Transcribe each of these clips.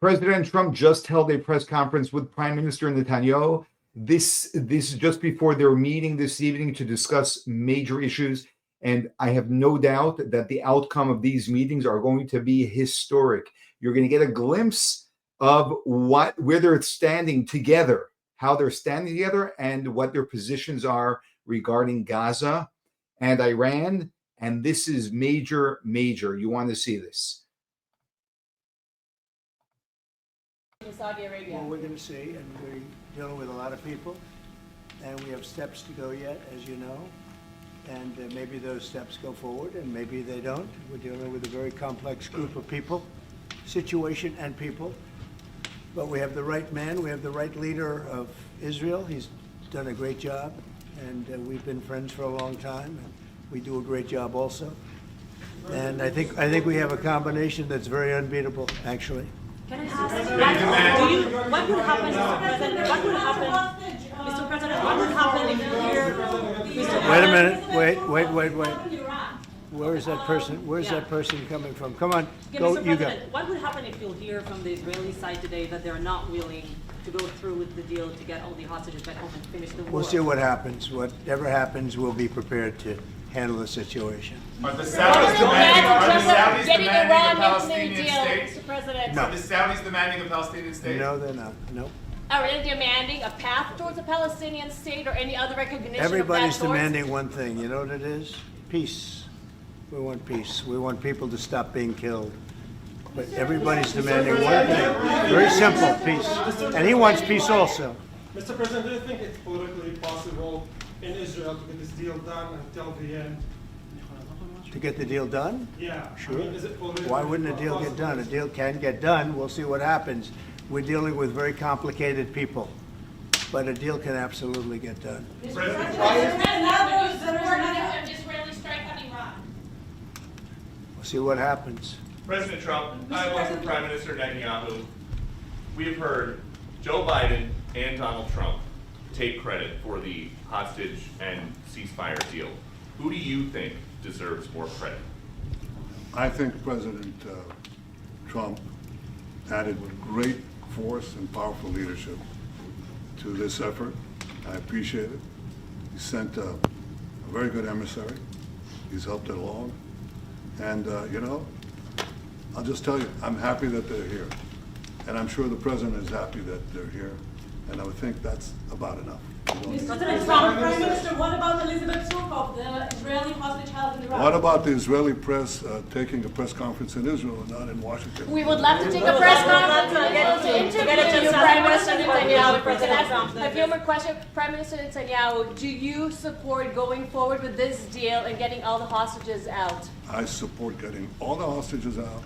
President Trump just held a press conference with Prime Minister Netanyahu. This is just before their meeting this evening to discuss major issues. And I have no doubt that the outcome of these meetings are going to be historic. You're going to get a glimpse of where they're standing together, how they're standing together, and what their positions are regarding Gaza and Iran. And this is major, major. You want to see this. Saudi Arabia. Well, we're going to see, and we're dealing with a lot of people, and we have steps to go yet, as you know, and maybe those steps go forward, and maybe they don't. We're dealing with a very complex group of people, situation and people, but we have the right man, we have the right leader of Israel. He's done a great job, and we've been friends for a long time, and we do a great job also. And I think we have a combination that's very unbeatable, actually. Can I ask, what would happen, Mr. President? What would happen, Mr. President? What would happen if you hear? Wait a minute. Wait. Where is that person? Where's that person coming from? Come on, go. Mr. President, what would happen if you'll hear from the Israeli side today that they're not willing to go through with the deal to get all the hostages back home and finish the war? We'll see what happens. Whatever happens, we'll be prepared to handle the situation. Are the Saudis demanding a Palestinian deal, state? Mr. President? No. Are the Saudis demanding a Palestinian state? No, they're not. No. Are they demanding a path towards a Palestinian state or any other recognition Everybody's of that demanding one thing. You know what it is? Peace. We want peace. We want people to stop being killed. But everybody's demanding one thing. Very simple, peace. And he wants peace also. Mr. President, do you think it's politically possible in Israel to get this deal done until the end? To get the deal done? Yeah. Sure. I mean, is it politically Why wouldn't a deal get done? A deal can get done. We'll see what happens. We're dealing with very complicated people. But a deal can absolutely get done. President, Israeli strike on Iran. We'll see what happens. President Trump, I work for Prime Minister Netanyahu. We have heard Joe Biden and Donald Trump take credit for the hostage and ceasefire deal. Who do you think deserves more credit? I think President Trump added great force and powerful leadership to this effort. I appreciate it. He sent a very good emissary. He's helped it along. And, I'll just tell you, I'm happy that they're here. And I'm sure the President is happy that they're here. And I would think that's about enough. Prime Minister, what about Elizabeth Surkov, the Israeli hostage held in Iraq? What about the Israeli press taking a press conference in Israel and not in Washington? We would love to take a press conference to interview you, Prime Minister Netanyahu. A few more questions. Prime Minister Netanyahu, do you support going forward with this deal and getting all the hostages out? I support getting all the hostages out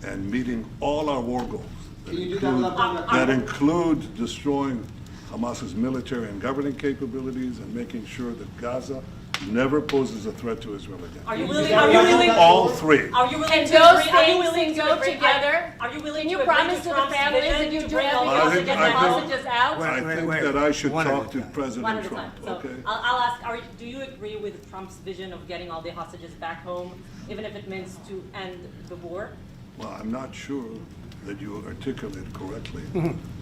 and meeting all our war goals that include destroying Hamas's military and governing capabilities and making sure that Gaza never poses a threat to Israel again. Are you willing? All three. Are you willing And to those agree? Are you things willing can to go agree? together? Are you willing Can you to agree promise to the Trump's families vision that you to do bring all the everything hostages I and think- hostages out? Wait, I think wait. that I should One at a talk to time. President One at a time. Trump, So okay? I'll ask, do you agree with Trump's vision of getting all the hostages back home, even if it means to end the war? Well, I'm not sure that you articulate correctly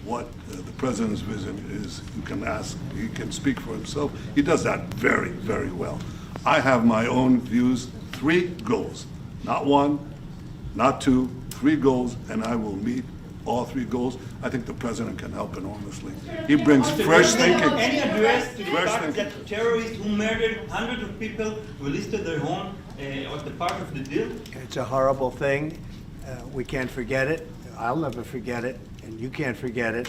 what the President's vision is. You can ask, he can speak for himself. He does that very, very well. I have my own views, 3 goals, not 1, not 2, 3 goals, and I will meet all 3 goals. I think the President can help enormously. He brings fresh thinking. Any address to the Fresh fact thinking. that terrorists who murdered hundreds of people who listed their home as the part of the deal? It's a horrible thing. We can't forget it. I'll never forget it, and you can't forget it.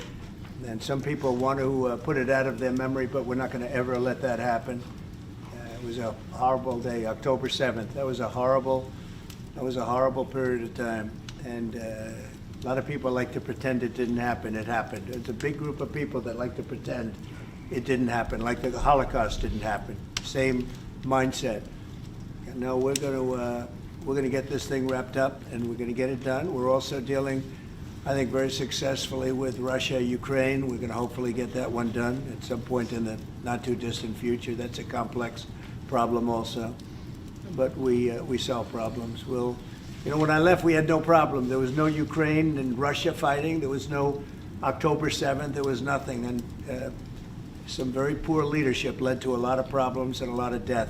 And some people want to put it out of their memory, but we're not going to ever let that happen. It was a horrible day, October 7th. That was a horrible period of time. And a lot of people like to pretend it didn't happen. It happened. It's a big group of people that like to pretend it didn't happen, like the Holocaust didn't happen. Same mindset. No, we're going to get this thing wrapped up, and we're going to get it done. We're also dealing, I think, very successfully with Russia, Ukraine. We're going to hopefully get that one done at some point in the not too distant future. That's a complex problem also, but we solve problems. We'll You know, when I left, we had no problem. There was no Ukraine and Russia fighting. There was no October 7th. There was nothing. And some very poor leadership led to a lot of problems and a lot of death.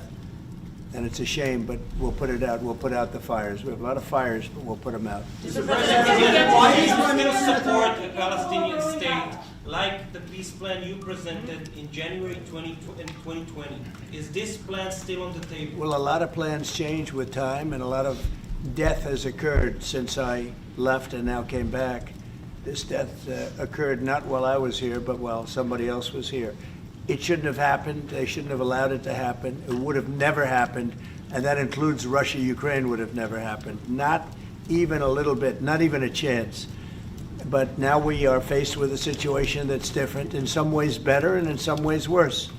And it's a shame, but we'll put it out. We'll put out the fires. We have a lot of fires, but we'll put them out. Mr. President, why do you still support a Palestinian state like the peace plan you presented in January 2020? Is this plan still on the table? Well, a lot of plans change with time, and a lot of death has occurred since I left and now came back. This death occurred not while I was here, but while somebody else was here. It shouldn't have happened. They shouldn't have allowed it to happen. It would have never happened, and that includes Russia, Ukraine would have never happened. Not even a little bit, not even a chance. But now we are faced with a situation that's different, in some ways better and in some ways worse.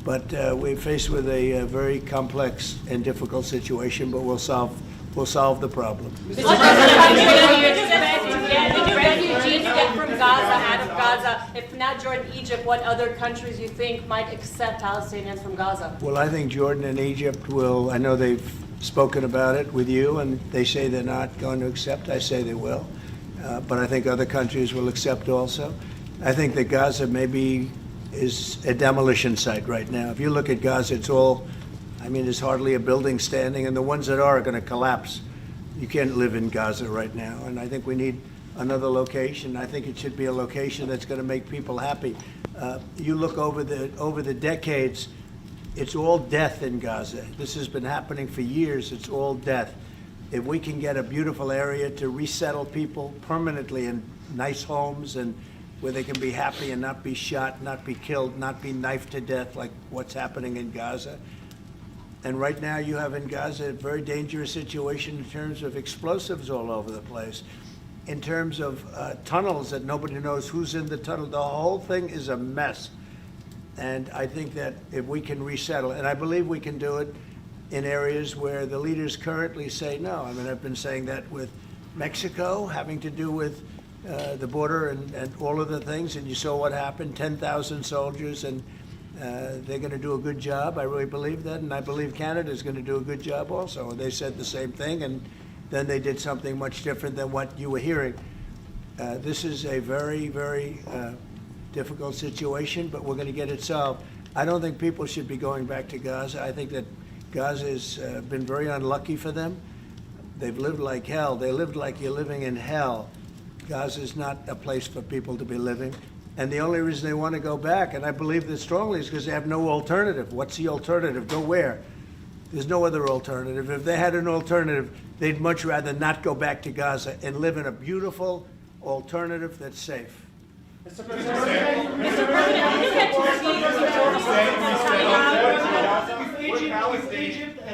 But we're faced with a very complex and difficult situation, but we'll solve the problem. Mr. President, did you refugees get from Gaza, out of Gaza? If not Jordan, Egypt, what other countries you think might accept Palestinians from Gaza? Well, I think Jordan and Egypt will. I know they've spoken about it with you, and they say they're not going to accept. I say they will. But I think other countries will accept also. I think that Gaza maybe is a demolition site right now. If you look at Gaza, it's all, I mean, there's hardly a building standing, and the ones that are going to collapse. You can't live in Gaza right now, and I think we need another location. I think it should be a location that's going to make people happy. You look over the decades, it's all death in Gaza. This has been happening for years. It's all death. If we can get a beautiful area to resettle people permanently in nice homes and where they can be happy and not be shot, not be killed, not be knifed to death like what's happening in Gaza. And right now you have in Gaza a very dangerous situation in terms of explosives all over the place, in terms of tunnels that nobody knows who's in the tunnel. The whole thing is a mess. And I think that if we can resettle, and I believe we can do it in areas where the leaders currently say no. I mean, I've been saying that with Mexico, having to do with the border and all of the things, and you saw what happened, 10,000 soldiers, and they're going to do a good job. I really believe that, and I believe Canada's going to do a good job also. And they said the same thing, and then they did something much different than what you were hearing. This is a very, very difficult situation, but we're going to get it solved. I don't think people should be going back to Gaza. I think that Gaza has been very unlucky for them. They've lived like hell. They lived like you're living in hell. Gaza is not a place for people to be living. And the only reason they want to go back, and I believe this strongly, is because they have no alternative. What's the alternative? Go where? There's no other alternative. If they had an alternative, they'd much rather not go back to Gaza and live in a beautiful alternative that's safe. Mr. President,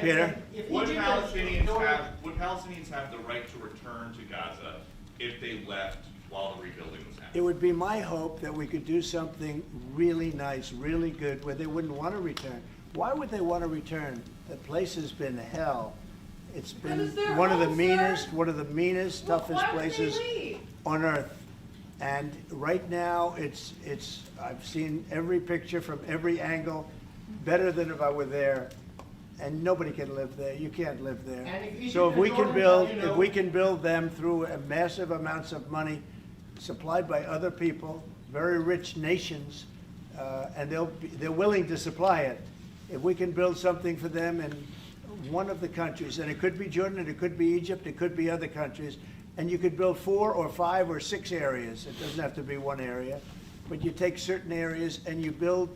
Peter? Would Palestinians have the right to return to Gaza if they left while the rebuilding was happening? It would be my hope that we could do something really nice, really good, where they wouldn't want to return. Why would they want to return? The place has been hell. It's been one of the meanest, toughest places on earth. And right now, I've seen every picture from every angle, better than if I were there. And nobody can live there. You can't live there. So if we can build them through massive amounts of money supplied by other people, very rich nations, and they're willing to supply it. If we can build something for them in one of the countries, and it could be Jordan, and it could be Egypt, it could be other countries, and you could build 4 or 5 or 6 areas. It doesn't have to be one area, but you take certain areas and you build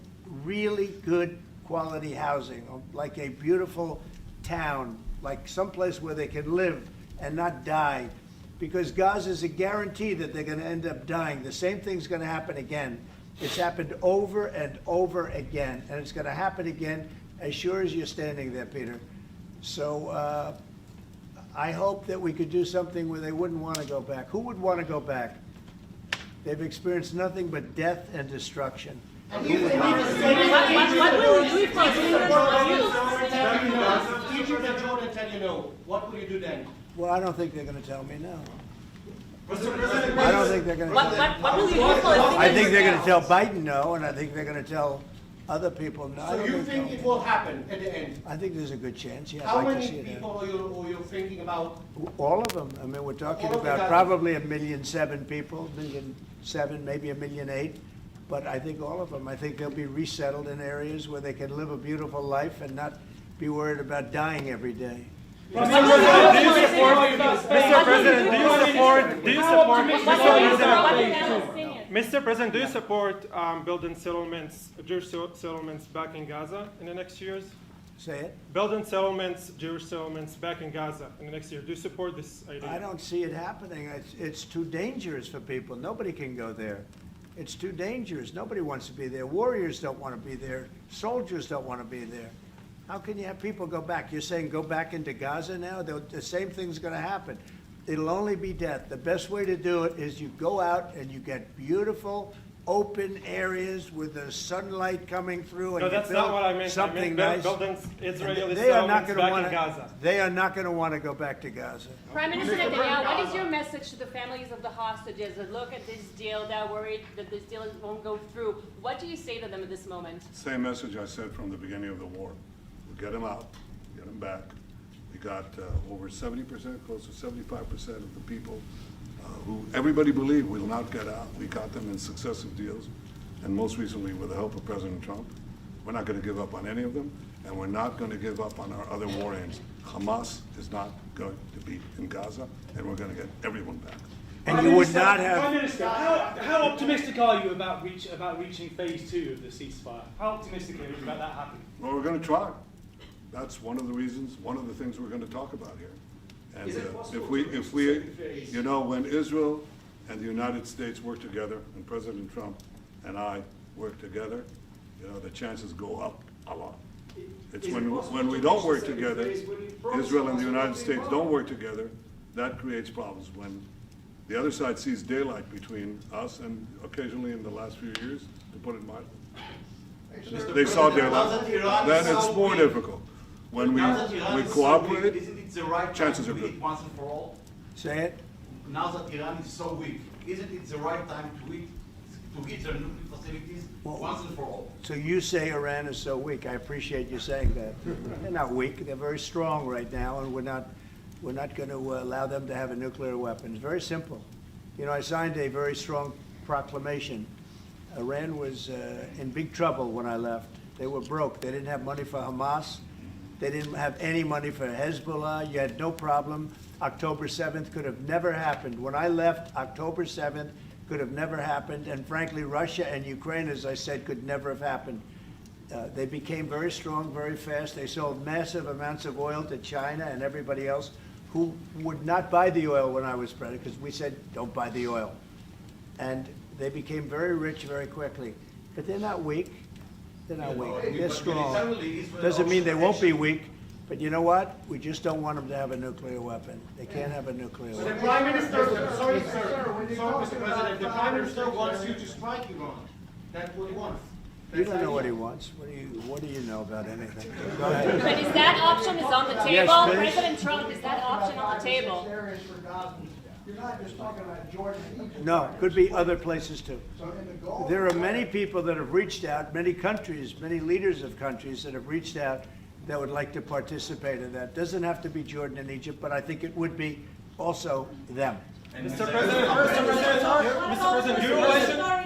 really good quality housing, like a beautiful town, like someplace where they can live and not die. Because Gaza is a guarantee that they're going to end up dying. The same thing's going to happen again. It's happened over and over again, and it's going to happen again as sure as you're standing there, Peter. So I hope that we could do something where they wouldn't want to go back. Who would want to go back? They've experienced nothing but death and destruction. What will you do if Egypt and Jordan tell you no? What will you do then? Well, I don't think they're going to tell me no. Mr. President, I don't think they're going to tell me no. What will you do for I think they're going to tell Biden no, and I think they're going to tell Other people, no. I So don't you think it will happen at the end? I think there's a good chance, yeah. How I'd like to many see it happen. people are you thinking about? All of them. I mean, we're talking All of the about guys. probably 1,000,007 people, 1,000,007, maybe 1,000,008. But I think all of them. I think they'll be resettled in areas where they can live a beautiful life and not be worried about dying every day. Mr. President, do you support Palestinians. Mr. President, do you support building settlements, Jewish settlements back in Gaza in the next years? Say it. Building settlements, Jewish settlements back in Gaza in the next year. Do you support this idea? I don't see it happening. It's too dangerous for people. Nobody can go there. It's too dangerous. Nobody wants to be there. Warriors don't want to be there. Soldiers don't want to be there. How can you have people go back? You're saying go back into Gaza now? The same thing's going to happen. It'll only be death. The best way to do it is you go out and you get beautiful, open areas with the sunlight coming through. And No, you that's build not what I meant. something I meant nice. building Israeli They are not settlements going to back want in Gaza. They are not going to want to go back to Gaza. Prime Minister Netanyahu, what is your message to the families of the hostages that look at this deal, that are worried that this deal won't go through? What do you say to them at this moment? Same message I said from the beginning of the war. We'll get them out, get them back. We got over 70%, close to 75% of the people who everybody believed will not get out. We got them in successive deals, and most recently with the help of President Trump. We're not going to give up on any of them, and we're not going to give up on our other war aims. Hamas is not going to be in Gaza, and we're going to get everyone back. And you would not Prime have. Minister, how optimistic are you about reaching phase 2 of the ceasefire? How optimistic are you about that happening? Well, we're going to try. That's one of the reasons, one of the things we're going to talk about here. And Is it possible if we, you know, when Israel and the United States work together, and President Trump and I work together, you know, the chances go up a lot. It's when we don't work together, Israel and the United States don't work together, that creates problems. When the other side sees daylight between us, and occasionally in the last few years, to put it mildly, they saw daylight, then it's more difficult. When we cooperate, Isn't it the right chances time are to good. hit once and for all? Say it. Now that Iran is so weak, isn't it the right time to hit their nuclear facilities once and for all? So you say Iran is so weak. I appreciate you saying that. They're not weak. They're very strong right now, and we're not going to allow them to have a nuclear weapon. It's very simple. You know, I signed a very strong proclamation. Iran was in big trouble when I left. They were broke. They didn't have money for Hamas. They didn't have any money for Hezbollah. You had no problem. October 7th could have never happened. When I left, October 7th could have never happened. And frankly, Russia and Ukraine, as I said, could never have happened. They became very strong very fast. They sold massive amounts of oil to China and everybody else who would not buy the oil when I was president, because we said, don't buy the oil. And they became very rich very quickly. But they're not weak. They're not weak. They're strong. Doesn't mean they won't be weak. But you know what? We just don't want them to have a nuclear weapon. They can't have a nuclear The weapon. Prime Minister, sorry, Mr. President, the Prime Minister wants you to strike Iran. That's what he wants. You don't know what he wants. What do you know about anything? Go ahead. But is that option on the table? Yes, please. President Trump, is that option on the table? You're not just talking about Jordan and Egypt. No, could be other places too. So in the Gulf. There are many people that have reached out, many countries, many leaders of countries that have reached out that would like to participate in that. Doesn't have to be Jordan and Egypt, but I think it would be also them. Mr. President,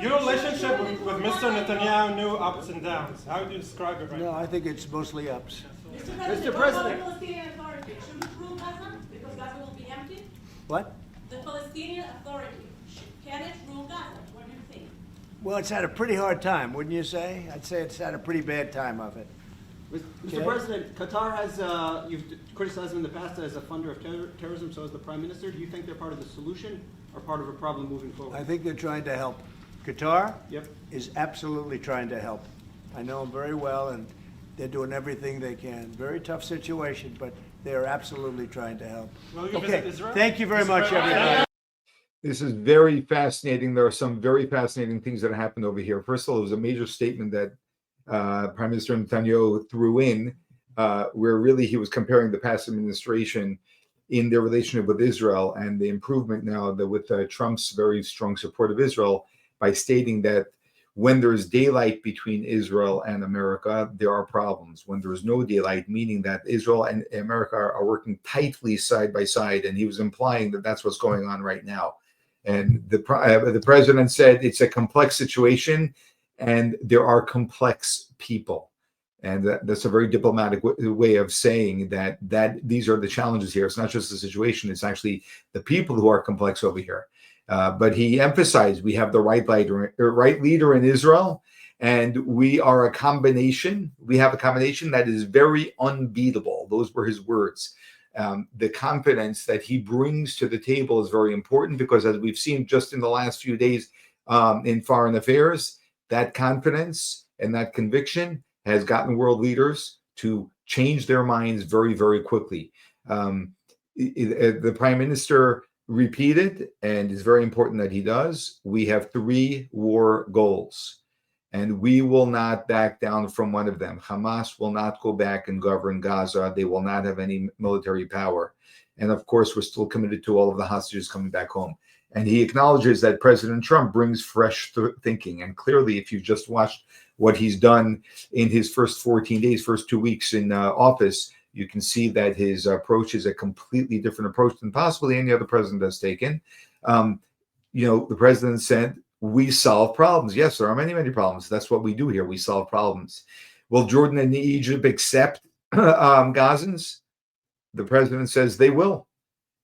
your relationship with Mr. Netanyahu knew ups and downs. How do you describe it right No, now? I think it's mostly ups. Mr. President, what about the Palestinian Authority? Should it rule Gaza? Because Gaza will be empty? What? The Palestinian Authority, can it rule Gaza? What do you think? Well, it's had a pretty hard time, wouldn't you say? I'd say it's had a pretty bad time of it. Mr. President, Qatar has, you've criticized them in the past as a funder of terrorism, so as the Prime Minister. Do you think they're part of the solution or part of a problem moving forward? I think they're trying to help. Qatar Yep. is absolutely trying to help. I know them very well, and they're doing everything they can. Very tough situation, but they are absolutely trying to help. Will you Okay, visit Israel? thank you very much, President? everybody. This is very fascinating. There are some very fascinating things that happened over here. First of all, it was a major statement that Prime Minister Netanyahu threw in, where really he was comparing the past administration in their relationship with Israel and the improvement now that with Trump's very strong support of Israel, by stating that when there's daylight between Israel and America, there are problems. When there's no daylight, meaning that Israel and America are working tightly side by side, and he was implying that that's what's going on right now. And the president said it's a complex situation, and there are complex people. And that's a very diplomatic way of saying that these are the challenges here. It's not just the situation, it's actually the people who are complex over here. But he emphasized we have the right leader in Israel, and we are a combination. We have a combination that is very unbeatable. Those were his words. The confidence that he brings to the table is very important because, as we've seen just in the last few days in foreign affairs, that confidence and that conviction has gotten world leaders to change their minds very, very quickly. The prime minister repeated, and it's very important that he does, we have 3 war goals, and we will not back down from one of them. Hamas will not go back and govern Gaza. They will not have any military power. And of course, we're still committed to all of the hostages coming back home. And he acknowledges that President Trump brings fresh thinking. And clearly, if you've just watched what he's done in his first 14 days, first 2 weeks in office, you can see that his approach is a completely different approach than possibly any other president has taken. The president said, we solve problems. Yes, there are many, many problems. That's what we do here. We solve problems. Will Jordan and Egypt accept Gazans? The president says they will.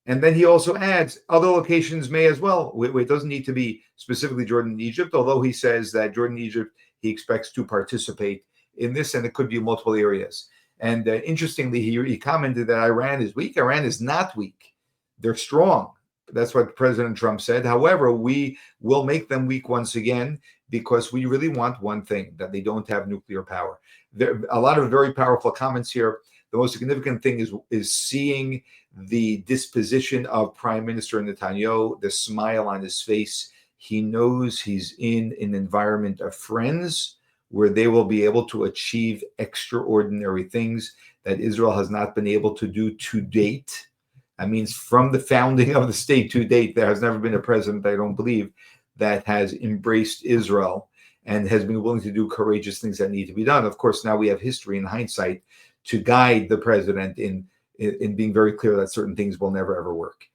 And then he also adds other locations may as well. It doesn't need to be specifically Jordan and Egypt, although he says that Jordan and Egypt, he expects to participate in this, and it could be multiple areas. And interestingly, he commented that Iran is weak. Iran is not weak. They're strong. That's what President Trump said. However, we will make them weak once again because we really want one thing, that they don't have nuclear power. There are a lot of very powerful comments here. The most significant thing is seeing the disposition of Prime Minister Netanyahu, the smile on his face. He knows he's in an environment of friends where they will be able to achieve extraordinary things that Israel has not been able to do to date. That means from the founding of the state to date, there has never been a president, I don't believe, that has embraced Israel and has been willing to do courageous things that need to be done. Of course, now we have history and hindsight to guide the president in being very clear that certain things will never, ever work.